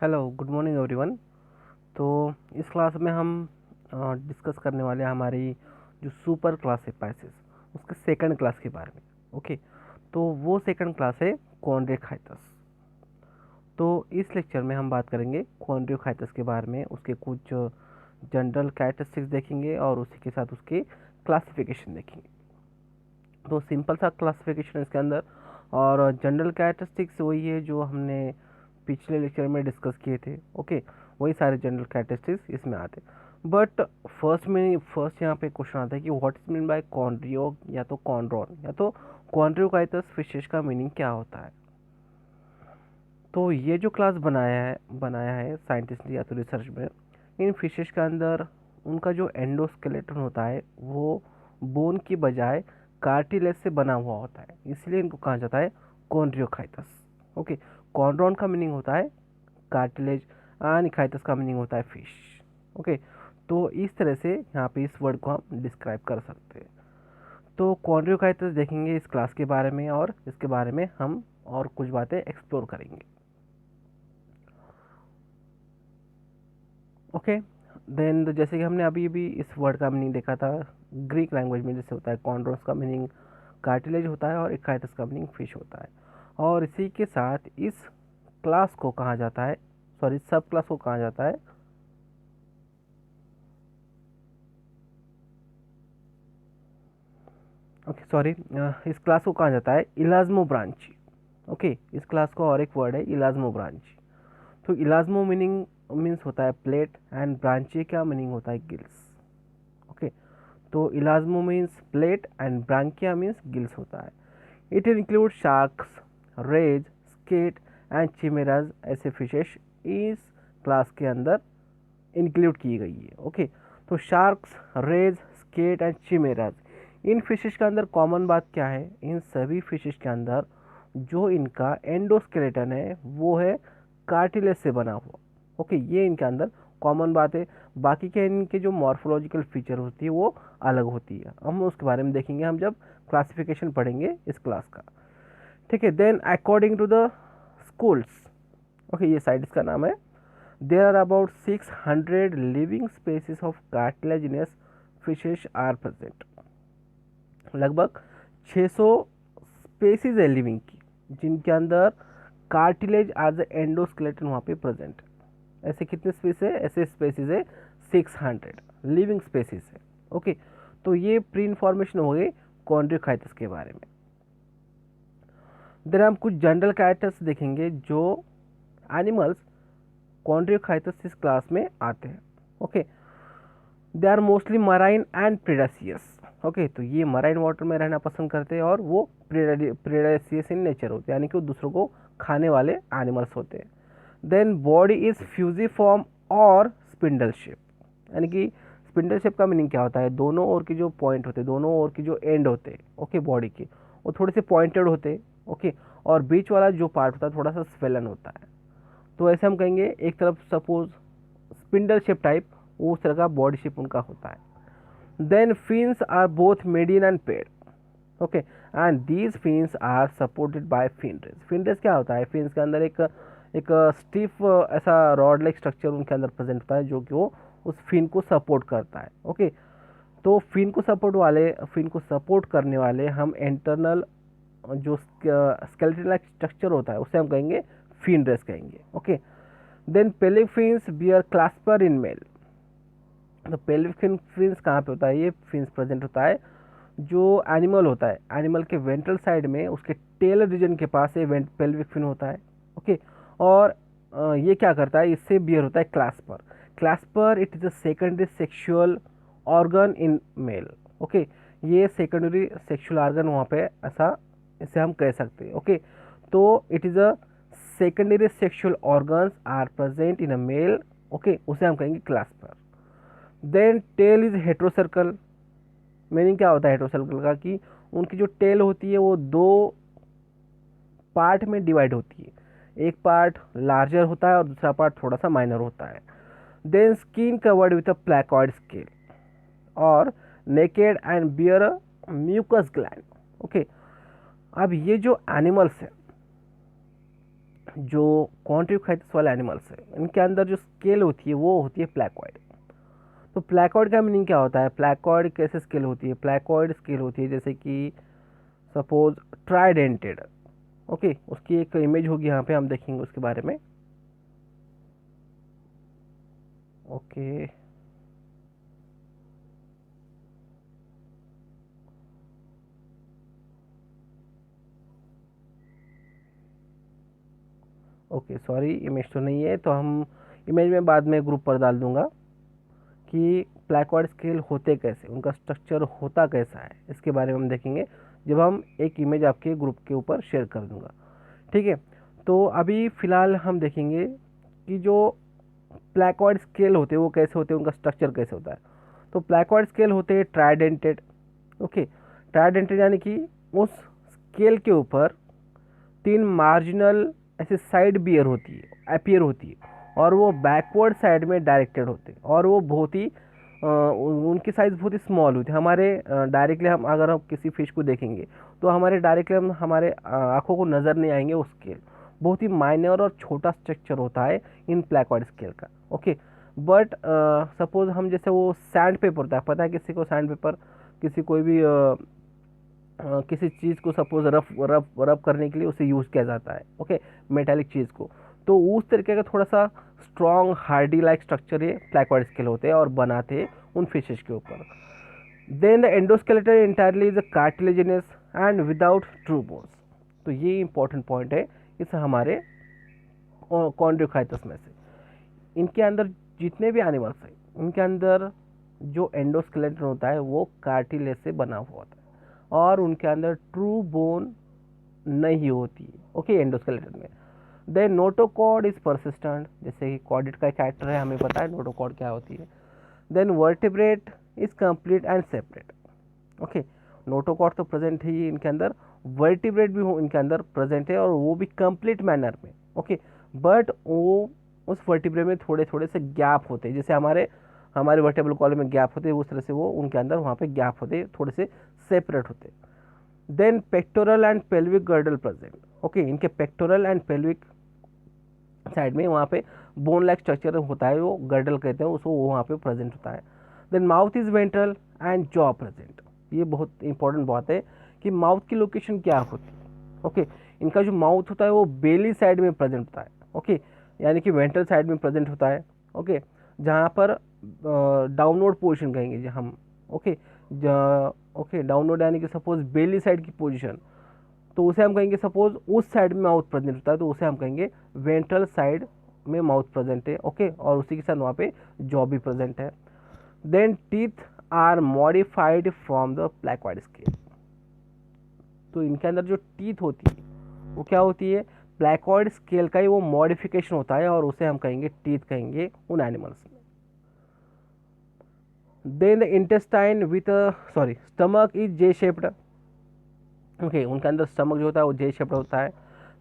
Hello good morning everyone. तो इस class में हम डिस्कस करने वाले हैं हमारी जो सुपर क्लास है पैसेज उसके सेकंड क्लास के बारे में। ओके, तो वो सेकंड क्लास है कॉन्ड्रियोखाइटस। तो इस लेक्चर में हम बात करेंगे कॉन्ड्रियोखाइटस के बारे में, उसके कुछ जनरल कैरेक्टरिस्टिक्स देखेंगे और उसी के साथ उसके क्लासिफिकेशन देखेंगे। तो सिंपल सा क्लासिफिकेशन इसके अंदर, और जनरल कैरेक्टरिस्टिक्स वही है जो हमने पिछले लेक्चर में डिस्कस किए थे। ओके, वही सारे जनरल कैरेक्टरिस्टिक्स इसमें आते हैं। बट फर्स्ट यहाँ पे क्वेश्चन आता है कि व्हाट इज मीन बाय कॉन्ड्रियो या तो कॉन्ड्रॉन या तो कॉन्ड्रियोकाइटस फिशेस का मीनिंग क्या होता है। तो ये जो क्लास बनाया है साइंटिस्ट या तो रिसर्च में, इन फिशेस के अंदर उनका जो एंडोस्केलेटन होता है वो बोन की बजाय कार्टिलेज से बना हुआ होता है, इसलिए इनको कहा जाता है कॉन्ड्रियोखाइटस। ओके, कॉन्ड्रॉन का मीनिंग होता है कार्टिलेज, एनिखाइटस का मीनिंग होता है फिश। ओके, तो इस तरह से यहाँ पे इस वर्ड को हम डिस्क्राइब कर सकते हैं। तो कॉन्ड्रियोखाइटस देखेंगे इस क्लास के बारे में, और इसके बारे में हम और कुछ बातें एक्सप्लोर करेंगे। ओके, देन जैसे कि हमने अभी भी इस वर्ड का मीनिंग देखा था ग्रीक लैंग्वेज में, जैसे होता है कॉन्ड्रोस का मीनिंग कार्टिलेज होता है और इकाइटस का मीनिंग फिश होता है। और इसी के साथ इस क्लास को कहा जाता है, सॉरी सब क्लास को कहा जाता है ओके सॉरी इस क्लास को कहा जाता है इलाज्मो ब्रांची। ओके, इस क्लास का और एक वर्ड है इलाज्मो ब्रांची। तो इलाज्मो मीनिंग मीन्स होता है प्लेट, एंड ब्रांची का मीनिंग होता है गिल्स। ओके, तो elasmo means plate and branchia means gills होता है। It include sharks, rays, skate and chimaeras, ऐसे फिशेस इस क्लास के अंदर इंक्लूड की गई है। ओके, तो sharks, rays, skate and chimaeras, इन फिशेस के अंदर कॉमन बात क्या है, इन सभी फिशेस के अंदर जो इनका एंडोस्केलेटन है वो है कार्टिलेज से बना हुआ। ओके, ये इनके अंदर कॉमन बात है। बाकी के इनके जो मॉर्फोलॉजिकल फीचर होती है वो अलग होती है, हम उसके बारे में देखेंगे हम जब क्लासिफिकेशन पढ़ेंगे इस क्लास का। ठीक है, then according to the schools, okay ये साइंटिस्ट का नाम है, there are about 600 living species of cartilaginous fishes are present। लगभग 600 स्पेसीज है लिविंग की जिनके अंदर कार्टिलेज एज एंडोस्केलेटन वहाँ पे प्रेजेंट है। ऐसे कितने स्पेस है, ऐसे स्पेसीज है 600 लिविंग स्पेसीज है। ओके, तो ये प्री इंफॉर्मेशन हो गई कॉन्ड्रियोखाइटस के बारे में। देन हम कुछ जनरल कैरेक्टर्स देखेंगे जो एनिमल्स कॉन्ड्रियोखाइटस इस क्लास में आते हैं। Okay, they are mostly marine and predaceous. Okay, तो ये मराइन वाटर में रहना पसंद करते हैं और वो प्रेडासियस इन नेचर होते हैं, यानी कि वो दूसरों को खाने वाले एनिमल्स होते हैं। देन बॉडी इज फ्यूजिफॉर्म और स्पिंडल शेप, यानी कि स्पिंडल शेप का मीनिंग क्या होता है, दोनों ओर की जो पॉइंट होते हैं, दोनों ओर की जो एंड होते हैं ओके बॉडी के, वो थोड़े से पॉइंटेड होते हैं। ओके, और बीच वाला जो पार्ट होता है थोड़ा सा स्वेलन होता है। तो ऐसे हम कहेंगे एक तरफ सपोज स्पिंडल शेप टाइप, उस तरह का बॉडी शेप उनका होता है। Then fins are both median and paired. Okay, and these fins are supported by fin rays. Fin rays क्या होता है, फिन्स के अंदर एक स्टिफ ऐसा रॉड लाइक स्ट्रक्चर उनके अंदर प्रेजेंट होता है जो कि वो उस फिन को सपोर्ट करता है। ओके, तो फिन को सपोर्ट करने वाले हम इंटरनल जो स्केलेटन लाइक स्ट्रक्चर होता है उसे हम कहेंगे फिन रेस कहेंगे। Okay, then pelvic fins bear clasper in male. तो पेल्विक फिन्स कहाँ पे होता है, ये फिन्स प्रेजेंट होता है जो एनिमल होता है, एनिमल के वेंट्रल साइड में उसके टेल रीजन के पास ये पेल्विक फिन होता है। ओके, और ये क्या करता है, इससे बियर होता है clasper. Clasper it is a secondary sexual organ in male. Okay, ये सेकेंडरी सेक्सुअल ऑर्गन वहाँ पे ऐसा इसे हम कह सकते हैं। ओके, तो it is a secondary sexual organs are present in a male. Okay, उसे हम कहेंगे clasper. Then tail is heterocercal. Meaning क्या होता है हेट्रोसर्कल का, कि उनकी जो टेल होती है वो दो पार्ट में डिवाइड होती है, एक पार्ट लार्जर होता है और दूसरा पार्ट थोड़ा सा माइनर होता है। Then skin covered with a placoid scale और naked and bear a mucus gland. Okay, अब ये जो एनिमल्स है जो कॉन्ट्रियोखाइटस वाले एनिमल्स है इनके अंदर जो स्केल होती है वो होती है प्लैकॉइड। तो प्लैकॉइड का मीनिंग क्या होता है, प्लैकॉइड कैसे स्केल होती है, प्लैकॉइड स्केल होती है जैसे कि सपोज ट्राइडेंटेड। ओके, उसकी एक इमेज होगी यहाँ पे, हम देखेंगे उसके बारे में। ओके, ओके सॉरी इमेज तो नहीं है, तो हम इमेज में बाद में ग्रुप पर डाल दूंगा कि प्लैकॉइड स्केल होते कैसे, उनका स्ट्रक्चर होता कैसा है, इसके बारे में हम देखेंगे जब हम एक इमेज आपके ग्रुप के ऊपर शेयर कर दूंगा। ठीक है, तो अभी फ़िलहाल हम देखेंगे कि जो प्लैकॉइड स्केल होते हैं वो कैसे होते हैं, उनका स्ट्रक्चर कैसे होता है। तो प्लैकॉइड स्केल होते हैं ट्राइडेंटेड। ओके, ट्राइडेंटेड यानी कि उस स्केल के ऊपर 3 मार्जिनल ऐसे साइड बियर होती है, अपीयर होती है, और वो बैकवर्ड साइड में डायरेक्टेड होते हैं, और वो बहुत ही उनकी साइज़ बहुत ही स्मॉल होती है। हमारे डायरेक्टली हम अगर हम किसी फिश को देखेंगे तो हमारे डायरेक्टली हम हमारे आँखों को नज़र नहीं आएंगे वो स्केल। बहुत ही माइनर और छोटा स्ट्रक्चर होता है इन प्लैकॉइड स्केल का। ओके, बट सपोज हम जैसे वो सैंड पेपर होता है, पता है किसी को सैंड पेपर, किसी कोई भी किसी चीज़ को सपोज रफ रफ रफ करने के लिए उसे यूज़ किया जाता है। ओके, मेटालिक चीज़ को, तो उस तरीके का थोड़ा सा स्ट्रॉन्ग हार्डी लाइक स्ट्रक्चर ये प्लैकॉइड स्केल होते हैं और बनाते हैं उन फिशेज के ऊपर। Then the endoskeleton entirely is cartilaginous and without true bones. तो ये इंपॉर्टेंट पॉइंट है इस हमारे कॉन्ड्रियोखाइटस में से। इनके अंदर जितने भी एनिमल्स हैं इनके अंदर जो एंडोस्केलेटन होता है वो कार्टिलेज से बना हुआ होता है और उनके अंदर ट्रू बोन नहीं होती है। ओके, एंडोस्केलेटन में। देन नोटोकॉर्ड इज परसिस्टेंट, जैसे कि कॉर्डेट का कैरेक्टर है, हमें पता है नोटोकॉर्ड क्या होती है। Then vertebrate is complete and separate. Okay, notochord तो प्रेजेंट है ही इनके अंदर, वर्टिब्रेट भी इनके अंदर प्रेजेंट है और वो भी कंप्लीट मैनर में। ओके, बट वो उस वर्टिब्रेट में थोड़े थोड़े से गैप होते हैं, जैसे हमारे हमारे वर्टेबल कॉलम में गैप होते हैं उस तरह से वो उनके अंदर वहाँ पे गैप होते हैं, थोड़े से सेपरेट होते हैं। Then pectoral and pelvic girdle present. Okay, इनके पेक्टोरल एंड पेल्विक साइड में वहाँ पे बोन लाइक स्ट्रक्चर होता है, वो गर्डल कहते हैं उसको, वो वहाँ पे प्रेजेंट होता है। Then mouth is ventral and jaw present. ये बहुत इंपॉर्टेंट बात है कि माउथ की लोकेशन क्या होती है। ओके, इनका जो माउथ होता है वो बेली साइड में प्रेजेंट होता है। ओके, यानी कि वेंट्रल साइड में प्रेजेंट होता है। ओके, जहाँ पर डाउनवर्ड पोजिशन कहेंगे हम। ओके, ओके डाउनवर्ड यानी कि सपोज बेली साइड की पोजिशन, तो उसे हम कहेंगे सपोज उस साइड में माउथ प्रेजेंट होता है तो उसे हम कहेंगे वेंट्रल साइड में माउथ प्रेजेंट है। ओके, और उसी के साथ वहाँ पे जॉ भी प्रेजेंट है। Then teeth are modified from the placoid scale. तो इनके अंदर जो टीथ होती है वो क्या होती है, प्लैकॉइड स्केल का ही वो मॉडिफिकेशन होता है और उसे हम कहेंगे टीथ कहेंगे उन एनिमल्स में। Then the intestine with sorry stomach is J shaped. Okay, उनके अंदर स्टमक जो होता है वो जे शेप्ड होता है।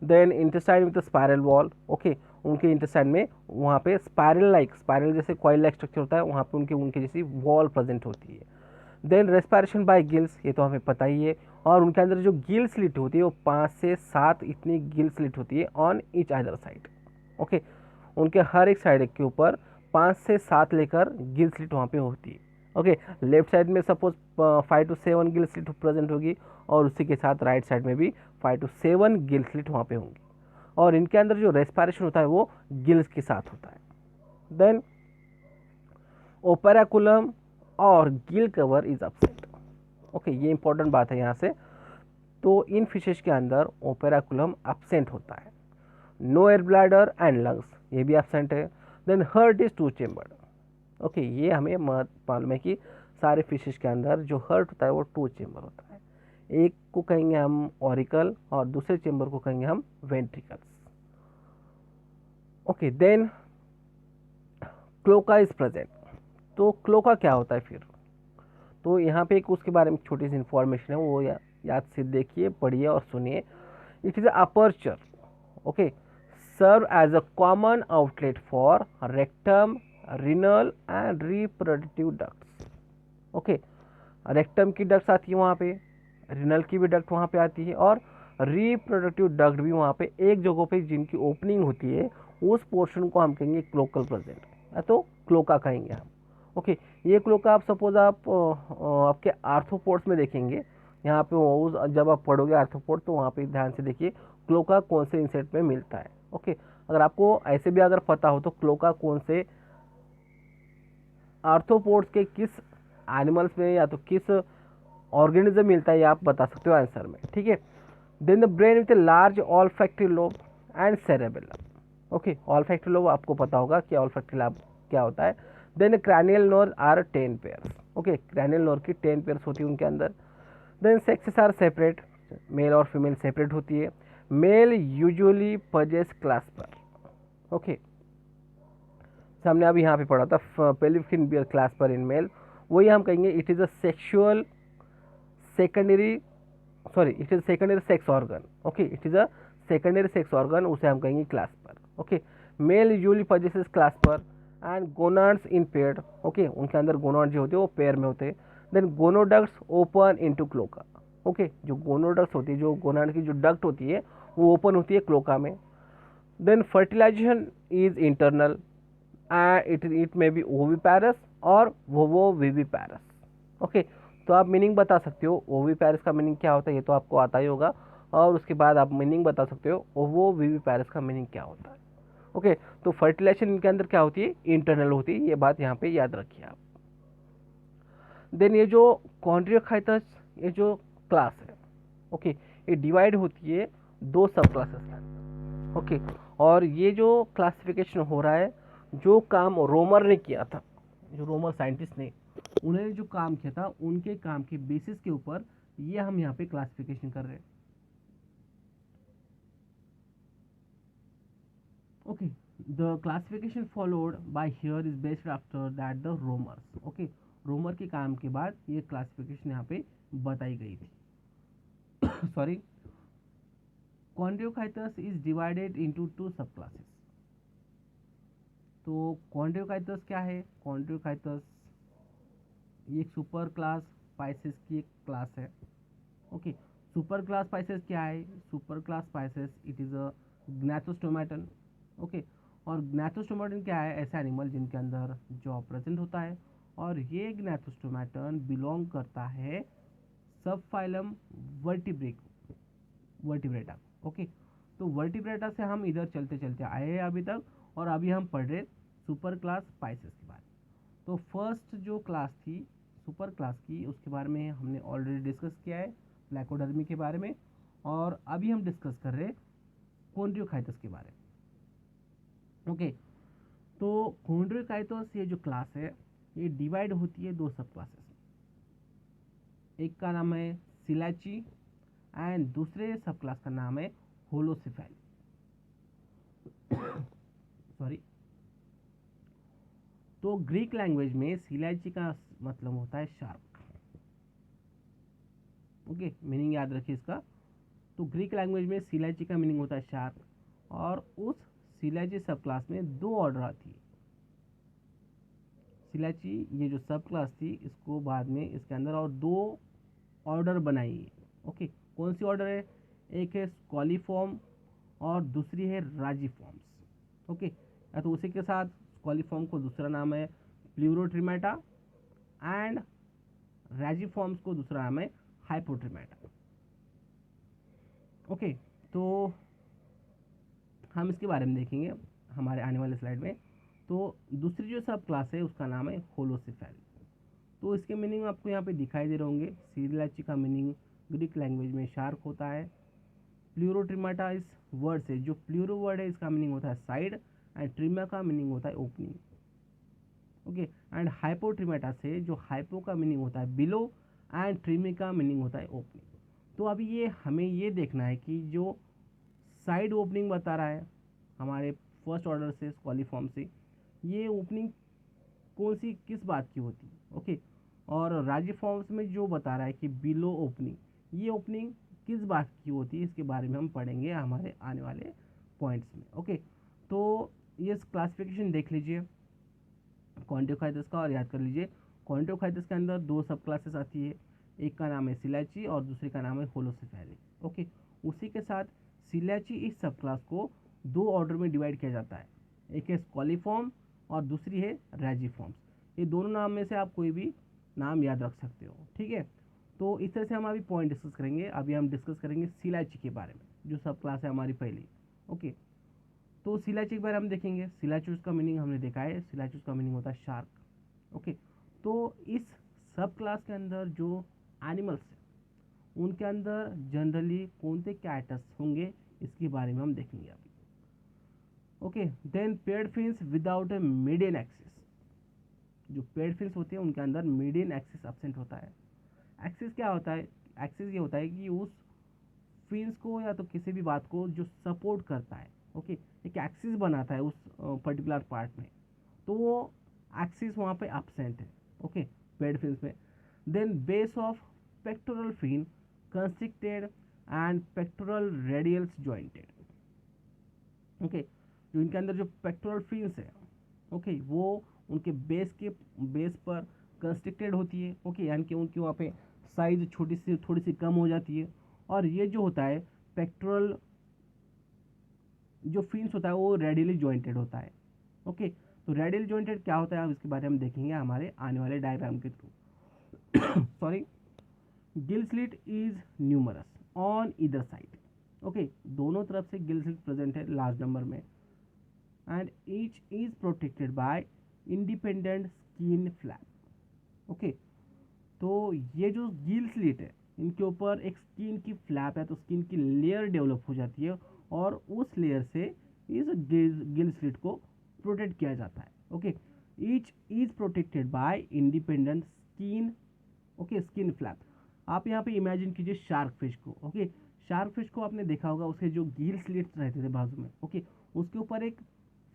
Then intestine with spiral wall. Okay, उनके इंटेस्टाइन में वहाँ पे स्पायरल जैसे कॉइल लाइक स्ट्रक्चर होता है, वहाँ पे उनके उनके जैसी वॉल प्रेजेंट होती है। देन रेस्पायरेशन बाय गिल्स, ये तो हमें पता ही है, और उनके अंदर जो गिल स्लिट होती है वो 5 से 7 इतनी गिल स्लिट होती है on each other side. Okay, उनके हर एक साइड के ऊपर 5 से 7 लेकर गिल स्लिट वहाँ पे होती है। ओके, लेफ्ट साइड में suppose 5 to 7 Gill slit present होगी और उसी के साथ राइट साइड में भी 5 to 7 गिल स्लिट वहाँ पे होंगी, और इनके अंदर जो रेस्पायरेशन होता है वो गिल्स के साथ होता है। देन ओपेराकुलम और gill cover is absent. Okay, ये इंपॉर्टेंट बात है यहाँ से। तो इन फिशेज के अंदर ओपेराकुलम अपसेंट होता है। No air bladder and lungs, ये भी अपसेंट है। Then heart is 2 chambered. Okay, ये हमें मालूम है कि सारे फिशेज के अंदर जो हर्ट होता है वो 2 चेम्बर होता है। एक को कहेंगे हम ऑरिकल और दूसरे चेम्बर को कहेंगे हम ventricles. Okay, then cloaca is present. तो क्लोका क्या होता है फिर, तो यहाँ पे एक उसके बारे में छोटी सी इंफॉर्मेशन है, वो याद से देखिए, पढ़िए और सुनिए। It is aperture. Okay, serve as a common outlet for rectum, renal and reproductive ducts. Okay, rectum की डक्ट्स आती है वहाँ पे, रिनल की भी डक्ट वहाँ पे आती है, और रिप्रोडक्टिव डक्ट भी वहाँ पे एक जगह पे जिनकी ओपनिंग होती है उस पोर्शन को हम कहेंगे क्लोकल प्रेजेंट, या तो क्लोका कहेंगे हम। ओके, ये क्लोका आप सपोज आप आपके आर्थ्रोपोड्स में देखेंगे, यहाँ पे उस जब आप पढ़ोगे आर्थ्रोपोड तो वहाँ पे ध्यान से देखिए क्लोका कौन से इंसेक्ट में मिलता है। ओके, अगर आपको ऐसे भी अगर पता हो तो क्लोका कौन से आर्थ्रोपोड्स के किस एनिमल्स में या तो किस ऑर्गेनिज्म मिलता है ये आप बता सकते हो आंसर में, ठीक है। Then the brain with a large olfactory lobe and cerebellum. Okay, olfactory lobe आपको पता होगा कि ऑल्फैक्टरी लोब क्या होता है। Then cranial nerve are 10 pairs. Okay, cranial nerve की 10 पेयर्स होती है उनके अंदर। Then sexes are separate, male और फीमेल सेपरेट होती है। Male usually possess clasper. Okay, हमने अभी यहाँ पे पढ़ा था pelvic bear clasper in male, वही हम कहेंगे it is a sexual secondary, sorry it is secondary sex organ. Okay, it is a secondary sex organ, उसे हम कहेंगे clasper. Okay, male usually possesses clasper and gonads in pair. Okay, उनके अंदर gonad जो होते हैं वो पेयर में होते हैं। Then gonoducts open into cloaca. Okay, जो गोनोडक्ट्स होती है, जो गोनाड की जो डक्ट होती है वो ओपन होती है क्लोका में। Then fertilization is internal, it may be oviparous और वोवोविविपैरस। ओके, तो आप मीनिंग बता सकते हो ओविपैरस का मीनिंग क्या होता है, ये तो आपको आता ही होगा, और उसके बाद आप मीनिंग बता सकते हो ओवोविविपैरस का मीनिंग क्या होता है। ओके, तो फर्टिलाइजेशन इनके अंदर क्या होती है, इंटरनल होती है, ये बात यहाँ पे याद रखिए आप। देन ये जो कॉन्ड्रियोकाइटस, ये जो क्लास है, ओके, ये डिवाइड होती है दो सब क्लासेस के अंदर। ओके, और ये जो क्लासिफिकेशन हो रहा है, जो काम रोमर ने किया था, जो रोमर साइंटिस्ट ने, उन्होंने जो काम किया था उनके काम के बेसिस के ऊपर ये हम यहाँ पे क्लासिफिकेशन कर रहे हैं। Okay, the classification followed by here is based after that the Romer's. Okay, Romer के काम के बाद ये क्लासिफिकेशन यहाँ पे बताई गई थी। Sorry, Chondrichthyes is divided into two sub classes. तो कॉन्ड्रियोकाइटस क्या है, कॉन्ड्रियोकाइटस ये एक सुपर क्लास स्पाइसेस की एक क्लास है। ओके, सुपर क्लास स्पाइसेस क्या है, super class Pisces it is a gnathostomatan. Okay, और ग्नैथोस्टोमेटन क्या है, ऐसा एनिमल जिनके अंदर जॉ प्रेजेंट होता है, और ये ग्नैथोस्टोमेटन बिलोंग करता है सब फाइलम वर्टिब्रेटा। ओके, तो वर्टिब्रेटा से हम इधर चलते चलते आए हैं अभी तक, और अभी हम पढ़ रहे सुपर क्लास स्पाइसेस के बारे में। तो फर्स्ट जो क्लास थी सुपर क्लास की, उसके बारे में हमने ऑलरेडी डिस्कस किया है, प्लैकोडर्मी के बारे में, और अभी हम डिस्कस कर रहे हैं कॉन्ड्रियोकाइटस के बारे में। ओके, तो कॉन्ड्रियोकाइटस ये जो क्लास है ये डिवाइड होती है दो सब क्लासेस में। एक का नाम है सिलाची एंड दूसरे सब क्लास का नाम है होलोसिफेली। सॉरी, तो ग्रीक लैंग्वेज में सिलाची का मतलब होता है शार्क। ओके, मीनिंग याद रखिए इसका। तो ग्रीक लैंग्वेज में सिलाची का मीनिंग होता है शार्क, और उस सिलाची सब क्लास में दो ऑर्डर आती है। सिलाची ये जो सब क्लास थी, इसको बाद में इसके अंदर और दो ऑर्डर बनाई है। ओके, कौन सी ऑर्डर है, एक है स्कॉलीफॉर्म और दूसरी है राजीफॉर्म्स। ओके, या तो उसी के साथ स्कॉलीफॉर्म को दूसरा नाम है प्लूरोट्रिमेटा एंड राजीफॉर्म्स को दूसरा नाम है हाइपोट्रिमेटा। ओके, तो हम इसके बारे में देखेंगे हमारे आने वाले स्लाइड में। तो दूसरी जो सब क्लास है उसका नाम है होलोसिफेली। तो इसके मीनिंग आपको यहाँ पे दिखाई दे रहे होंगे। सिलाची का मीनिंग ग्रीक लैंग्वेज में शार्क होता है। प्लूरोट्रिमेटा इस वर्ड से, जो प्लूरो वर्ड है इसका मीनिंग होता है साइड, एंड ट्रिमा का मीनिंग होता है ओपनिंग। ओके, एंड हाइपोट्रिमेटा से जो हाइपो का मीनिंग होता है बिलो, एंड ट्रिमी का मीनिंग होता है ओपनिंग। तो अभी ये हमें ये देखना है कि जो साइड ओपनिंग बता रहा है हमारे फर्स्ट ऑर्डर से कॉलीफॉर्म से, ये ओपनिंग कौन सी किस बात की होती है। ओके, और राजीफॉर्म्स में जो बता रहा है कि बिलो ओपनिंग, ये ओपनिंग किस बात की होती है, इसके बारे में हम पढ़ेंगे हमारे आने वाले पॉइंट्स में। ओके, तो ये क्लासिफिकेशन देख लीजिए कॉन्ड्रियोकाइटस का, और याद कर लीजिए कॉन्ड्रियोकाइटस के अंदर दो सब क्लासेस आती है, एक का नाम है सिलाची और दूसरे का नाम है होलोसिफेली। ओके, उसी के साथ सिलाची इस सब क्लास को दो ऑर्डर में डिवाइड किया जाता है, एक है स्कॉलिफॉर्म और दूसरी है रैजिफॉर्म्स। ये दोनों नाम में से आप कोई भी नाम याद रख सकते हो, ठीक है। तो इस तरह से हम अभी पॉइंट डिस्कस करेंगे। अभी हम डिस्कस करेंगे सिलाची के बारे में, जो सब क्लास है हमारी पहली। ओके, तो सिलाची के बारे में हम देखेंगे। सिलाचूस का मीनिंग हमने देखा है, सिलाचूस का मीनिंग होता है शार्क। ओके, तो इस सब क्लास के अंदर जो एनिमल्स हैं उनके अंदर जनरली कौन से कैरेक्टर्स होंगे इसके बारे में हम देखेंगे अभी। Okay, then paired fins without a median axis. जो पेड फिन्स होते हैं उनके अंदर मीडियन एक्सिस एब्सेंट होता है। एक्सिस क्या होता है? एक्सिस ये होता है कि उस फिन्स को या तो किसी भी बात को जो सपोर्ट करता है, ओके, एक एक्सिस बनाता है उस पर्टिकुलर पार्ट में, तो वो एक्सिस वहाँ पे एब्सेंट है। ओके, पेड फिन्स में। Then base of pectoral fin constricted and pectoral radials jointed. Okay, जो इनके अंदर जो पेक्टोरल फिन्स है, ओके, वो उनके बेस पर कंस्ट्रिक्टेड होती है। ओके, यानी कि उनकी वहाँ पे साइज छोटी सी थोड़ी सी कम हो जाती है। और ये जो होता है पेक्टोरल जो फिन्स होता है वो रेडियली जॉइंटेड होता है। ओके, तो रेडियल जॉइंटेड क्या होता है आप इसके बारे में देखेंगे हमारे आने वाले डायग्राम के through. Sorry, gill slit is numerous on either side. Okay, दोनों तरफ से गिल स्लिट प्रेजेंट है लार्ज नंबर में, and each is protected by independent skin flap. Okay, तो ये जो गिल स्लिट है इनके ऊपर एक स्किन की फ्लैप है, तो स्किन की लेयर डेवलप हो जाती है और उस लेयर से इस गिल स्लिट को प्रोटेक्ट किया जाता है। Okay, each is protected by independent skin, okay, skin flap. आप यहाँ पे इमेजिन कीजिए शार्क फिश को। ओके, शार्क फिश को आपने देखा होगा, उसके जो गिल स्लिट्स रहते थे बाजू में, ओके, उसके ऊपर एक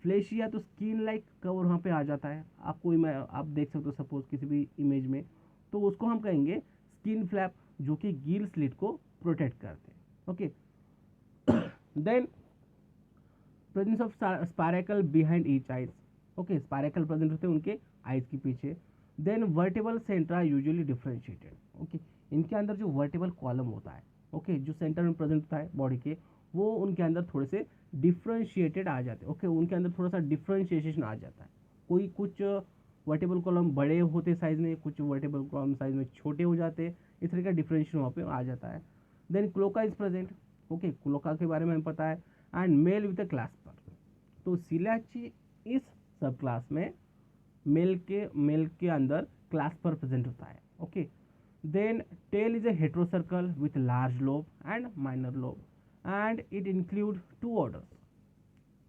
फ्लैश या तो स्किन लाइक कवर वहाँ पे आ जाता है। आपको आप देख सकते हो सपोज किसी भी इमेज में, तो उसको हम कहेंगे स्किन फ्लैप, जो कि गिल स्लिट को प्रोटेक्ट करते हैं। Okay, then presence of spiracle behind each eyes. Okay, spiracle present होते हैं उनके आइज के पीछे। Then vertebral centra usually differentiated. Okay, इनके अंदर जो वर्टिबल कॉलम होता है, ओके, जो सेंटर में प्रेजेंट होता है बॉडी के, वो उनके अंदर थोड़े से डिफ्रेंशिएटेड आ जाते हैं। ओके, उनके अंदर थोड़ा सा डिफ्रेंशिएशन आ जाता है। कोई कुछ वर्टिबल कॉलम बड़े होते साइज में, कुछ वर्टिबल कॉलम साइज में छोटे हो जाते हैं, इस तरह का डिफरेंशिएशन वहाँ पे आ जाता है। Then cloaca is present. Okay, cloaca के बारे में हमें पता है, and male with the clasper. तो सिलाची इस सब क्लास में मेल के अंदर क्लास्पर प्रेजेंट होता है। Okay, then tail is a heterocercal with large lobe and minor lobe, and it include two orders.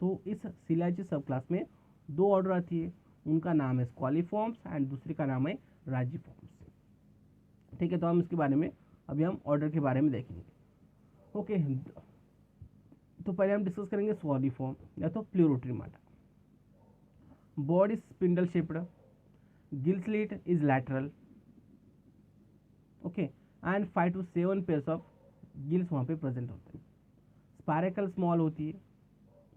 तो इस सिलाची सब क्लास में दो ऑर्डर आती है, उनका नाम है स्क्वालिफॉर्म्स एंड दूसरे का नाम है राजीफॉर्म्स। ठीक है, तो हम इसके बारे में अभी हम ऑर्डर के बारे में देखेंगे। ओके, तो पहले हम डिस्कस करेंगे स्क्वालिफॉर्म या तो Pleurotremata. Body spindle shaped, gill slit is lateral, okay, and 5 to 7 pairs of gills वहाँ पे प्रेजेंट होते हैं। स्पाइरेकल स्मॉल होती है।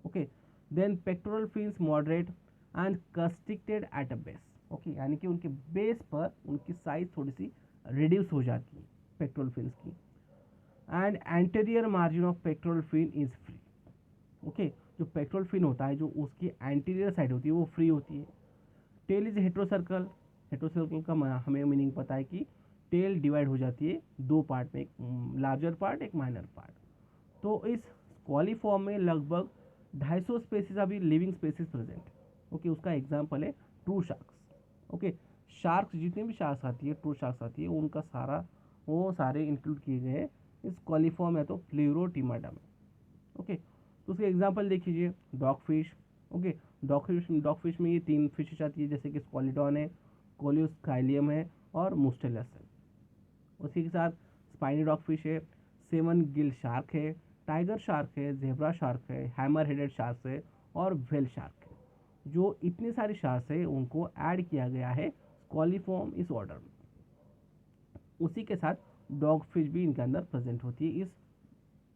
Okay, then pectoral fins moderate and constricted at a base. Okay, यानी कि उनके बेस पर उनकी साइज थोड़ी सी रिड्यूस हो जाती है पेक्टोरल फिन्स की, and anterior margin of pectoral fin is free. Okay, जो पेक्टोरल फिन होता है जो उसकी एंटीरियर साइड होती है वो फ्री होती है। Tell is heterocercal. हेट्रोसर्कल का हमें मीनिंग पता है कि टेल डिवाइड हो जाती है दो पार्ट में, एक लार्जर पार्ट एक माइनर पार्ट। तो इस क्वालिफॉर्म में लगभग 250 स्पेसिस अभी लिविंग स्पेसिस प्रेजेंट है। ओके, उसका एग्जाम्पल है ट्रू शार्क्स। ओके, शार्क्स जितने भी शार्क्स आती है, ट्रू शार्क्स आती है, उनका वो सारे इंक्लूड किए गए हैं इस क्वालिफॉर्म या तो प्लूरोटिमाटा में। ओके, तो उसके एग्जाम्पल देख लीजिए, dog fish. Okay, dog fish में ये 3 फिशेज आती है, जैसे कि स्क्वालिडॉन है, कोलियोस्काइलियम है और मुस्टेलस है। उसी के साथ स्पाइनी डॉग फिश है, 7 गिल शार्क है, टाइगर शार्क है, जेब्रा शार्क है, हैमर हेडेड शार्क है और व्हेल शार्क है। जो इतने सारे शार्क है उनको ऐड किया गया है स्क्वालिफॉर्म इस ऑर्डर में। उसी के साथ डॉग फिश भी इनके अंदर प्रेजेंट होती है इस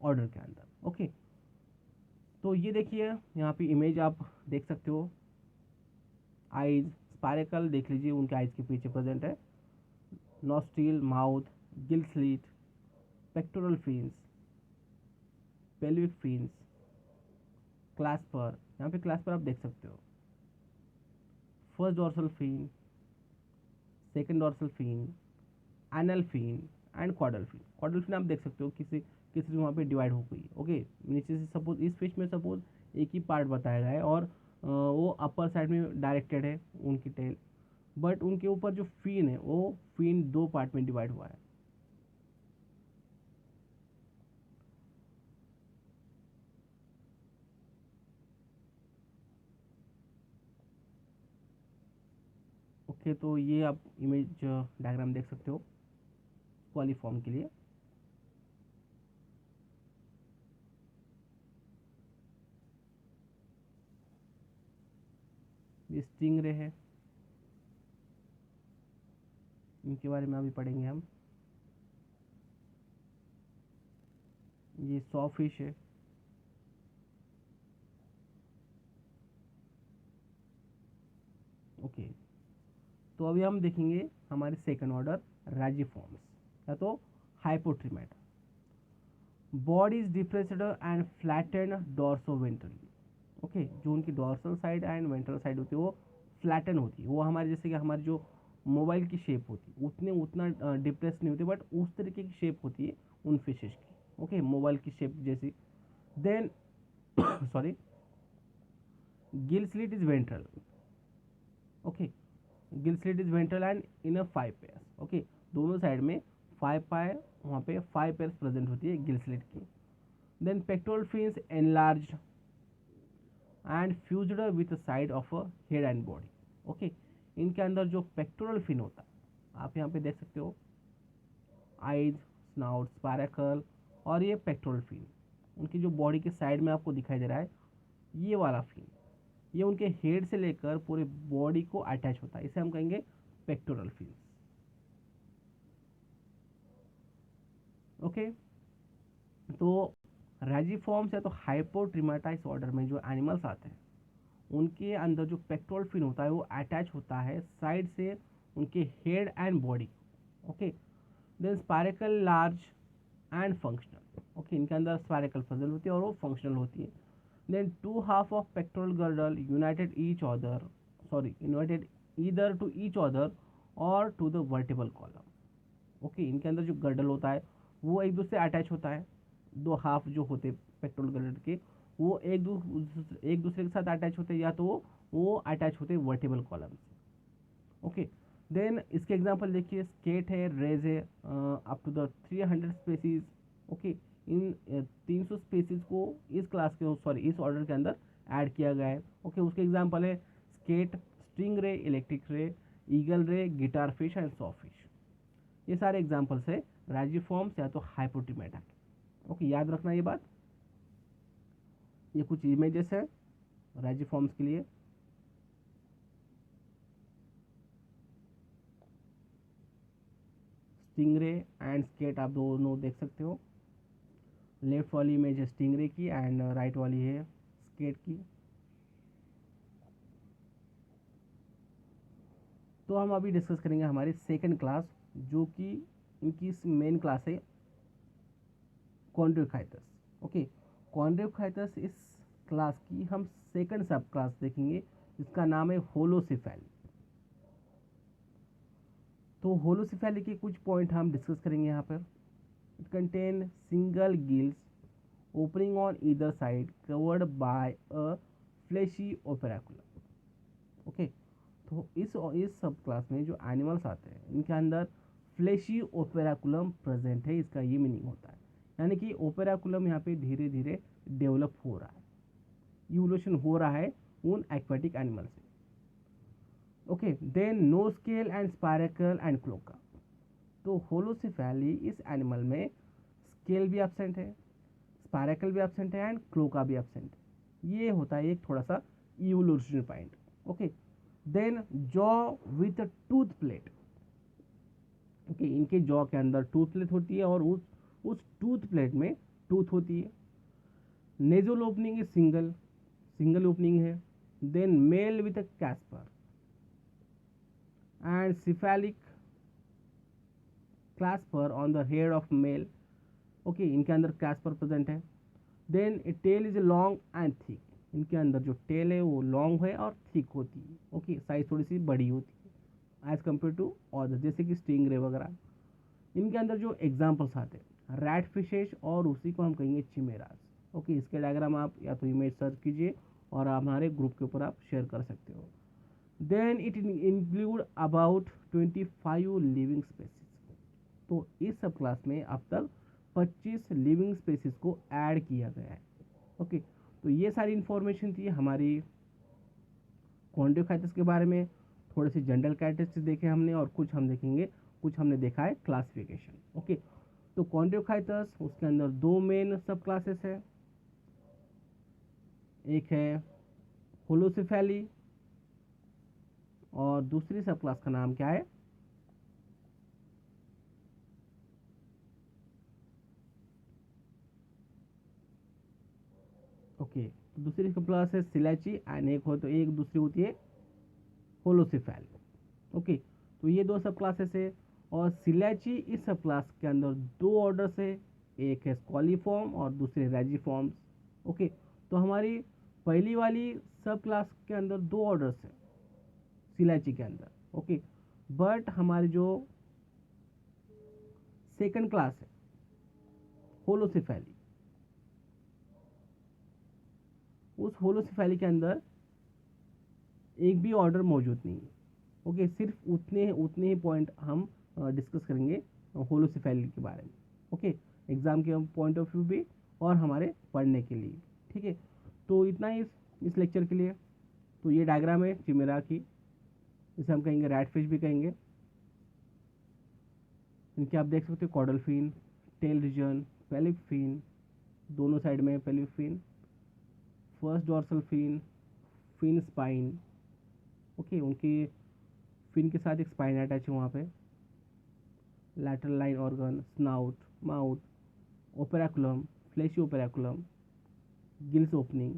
ऑर्डर के अंदर। ओके, तो ये देखिए यहाँ पे इमेज आप देख सकते हो, आइज स्पाइरेकल देख लीजिए, उनके आइज के पीछे प्रेजेंट है, nostril, mouth, gill slit, pectoral fins, pelvic fins, clasper, यहाँ पे क्लास्पर आप देख सकते हो, first dorsal fin, second dorsal fin, anal fin and caudal fin. Caudal fin आप देख सकते हो किसी किसी वहाँ पे डिवाइड हो गई। ओके, नीचे से सपोज इस फिश में सपोज एक ही पार्ट बताया गया है और वो अपर साइड में डायरेक्टेड है उनकी टेल, बट उनके ऊपर जो फिन है वो फिन दो पार्ट में डिवाइड हुआ है। ओके, तो ये आप इमेज डायग्राम देख सकते हो क्वालिफॉर्म के लिए। ये स्टिंगरे है, इनके बारे में अभी पढ़ेंगे हम। ये सॉ फिश है। ओके, तो अभी हम देखेंगे हमारे सेकंड ऑर्डर राजिफॉर्म्स या तो Hypotremata. Body is depressed and flattened dorsoventrally. Okay, जो उनकी dorsal side and ventral side होती है वो फ्लैटन होती है। वो हमारे जैसे कि हमारी जो मोबाइल की शेप होती है उतने उतना डिप्रेस नहीं होती, बट उस तरीके की शेप होती है उन फिशेज की। ओके, मोबाइल की शेप जैसी। Then sorry, gill slit is ventral. Okay, gill slit is ventral and in a 5 pairs. Okay, दोनों साइड में 5 पाए, वहाँ पे 5 पेयर्स प्रेजेंट होती है गिल स्लिट की। Then pectoral fins enlarged and fused with side of a head and body. Okay, इनके अंदर जो पेक्टोरल फिन होता है आप यहाँ पे देख सकते हो, आइज, स्नाउट, स्पायरकल और ये पेक्टोरल फिन उनकी जो बॉडी के साइड में आपको दिखाई दे रहा है, ये वाला फिन ये उनके हेड से लेकर पूरे बॉडी को अटैच होता है, इसे हम कहेंगे पेक्टोरल फिन। ओके, तो रेजिफॉर्म्स या तो हाइपोट्रिमाटा इस ऑर्डर में जो एनिमल्स आते हैं उनके अंदर जो पेक्टोरल फिन होता है वो अटैच होता है साइड से उनके head and body. Okay, then spiracle large and functional. Okay, इनके अंदर स्पायरेकल प्रेजेंट होती है और वो फंक्शनल होती है। Then two half of pectoral girdle united each other, sorry united either to each other और to the vertebral column. Okay, इनके अंदर जो गर्डल होता है वो एक दूसरे अटैच होता है, दो हाफ जो होते पेट्रोल गर्डल के वो एक दूसरे के साथ अटैच होते हैं या तो वो अटैच होते हैं वर्टिबल कॉलम से। ओके, देन इसके एग्जांपल देखिए, स्केट है, रेज है, up to the 300 species. Okay, इन 300 स्पेसीज को इस क्लास के सॉरी इस ऑर्डर के अंदर ऐड किया गया है। ओके, उसके एग्जांपल है skate, sting ray, electric ray, eagle ray, guitar fish and saw fish. ये सारे एग्जांपल्स है राजिफॉर्म्स या तो हाइपोटिमेटा के। ओके, याद रखना ये बात। ये कुछ इमेजेस है राजिफॉर्म्स के लिए। स्टिंगरे एंड स्केट आप दोनों देख सकते हो। लेफ्ट वाली इमेज है स्टिंगरे की एंड राइट वाली है स्केट की। तो हम अभी डिस्कस करेंगे हमारी सेकंड क्लास, जो कि इनकी मेन क्लास है कॉन्ड्रोखाइटस। ओके, कॉन्ड्रोखाइटस इस क्लास की हम सेकंड सब क्लास देखेंगे जिसका नाम है होलोसिफेली। तो होलोसिफेली के कुछ पॉइंट हम डिस्कस करेंगे यहाँ पर। It contain single gills opening on either side covered by a fleshy operculum. Okay, तो इस सब क्लास में जो एनिमल्स आते हैं इनके अंदर फ्लैशी ओपेराकुलम प्रेजेंट है, इसका ये मीनिंग होता है। यानी कि ओपेराकुलम यहाँ पे धीरे धीरे डेवलप हो रहा है, इवोल्यूशन हो रहा है उन एक्वेटिक एनिमल से। Okay, then no scale and spiracle and cloaca. तो होलोसिफेली इस एनिमल में स्केल भी एब्सेंट है, स्पायरेकल भी एब्सेंट है एंड क्लोका भी एब्सेंट है। ये होता है एक थोड़ा सा evolutionary point. Okay, then jaw with tooth plate. Okay, इनके जॉ के अंदर टूथ प्लेट होती है और उस टूथ प्लेट में टूथ होती है। Nasal opening is single, single opening है। Then male with a clasper and cephalic clasper on the head of male. Okay, इनके अंदर क्लास्पर प्रेजेंट है। Then tail is long and thick, इनके अंदर जो टेल है वो लॉन्ग है और थिक होती है, ओके, साइज थोड़ी सी बड़ी होती है एज कम्पेयर टू अदर, जैसे कि स्टिंगरे वगैरह। इनके अंदर जो एग्जाम्पल्स आते हैं रैट फिशेज और उसी को हम कहेंगे चिमेरास, ओके। इसके डायग्राम आप या तो इमेज सर्च कीजिए और आप हमारे ग्रुप के ऊपर आप शेयर कर सकते हो। Then it include about 25 living species, तो इस सब क्लास में अब तक 25 लिविंग स्पेसीज को ऐड किया गया है, ओके। तो ये सारी इंफॉर्मेशन थी हमारी कॉन्ड्रियोकाइटिस के बारे में। थोड़े से जनरल कैरेक्टरिस्टिक्स देखे हमने और कुछ हम देखेंगे, कुछ हमने देखा है क्लासिफिकेशन, ओके। तो कॉन्ड्रियोकाइटिस उसके अंदर दो मेन सब क्लासेस है, एक है होलोसिफेली और दूसरी सब क्लास का नाम क्या है, ओके। तो दूसरी सब क्लास है सिलेची एंड एक हो तो एक दूसरी होती है होलोसिफेल, ओके। तो ये दो सब क्लासेस है और सिलेची इस सब क्लास के अंदर दो ऑर्डर्स है, एक है स्कॉलीफॉर्म और दूसरे रेजिफॉर्म्स, ओके। तो हमारी पहली वाली सब क्लास के अंदर दो ऑर्डर्स है सिलेची के अंदर, ओके। बट हमारी जो सेकंड क्लास है होलोसिफेली, उस होलोसिफेली के अंदर एक भी ऑर्डर मौजूद नहीं है, ओके। सिर्फ उतने ही पॉइंट हम डिस्कस करेंगे होलोसिफेली के बारे में, ओके। एग्जाम के पॉइंट ऑफ व्यू भी और हमारे पढ़ने के लिए, ठीक है। तो इतना ही इस लेक्चर के लिए। तो ये डायग्राम है चिमेरा की, इसे हम कहेंगे रैट फिश भी कहेंगे। इनके आप देख सकते हो caudal fin, tail region, pelvic fin, दोनों साइड में pelvic fin, first dorsal fin, fin spine, okay. उनकी फिन के साथ एक स्पाइन अटैच है वहाँ पे, lateral line organ, snout, mouth, operculum, fleshy operculum, gills opening,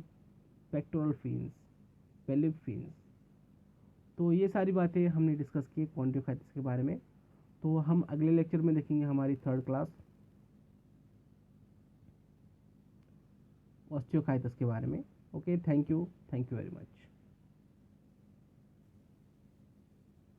pectoral fins, pelvic fins. तो ये सारी बातें हमने डिस्कस की कॉन्ड्रियोकाइटिस के बारे में। तो हम अगले लेक्चर में देखेंगे हमारी थर्ड क्लास ऑस्टियोकाइटिस के बारे में, okay. Thank you very much.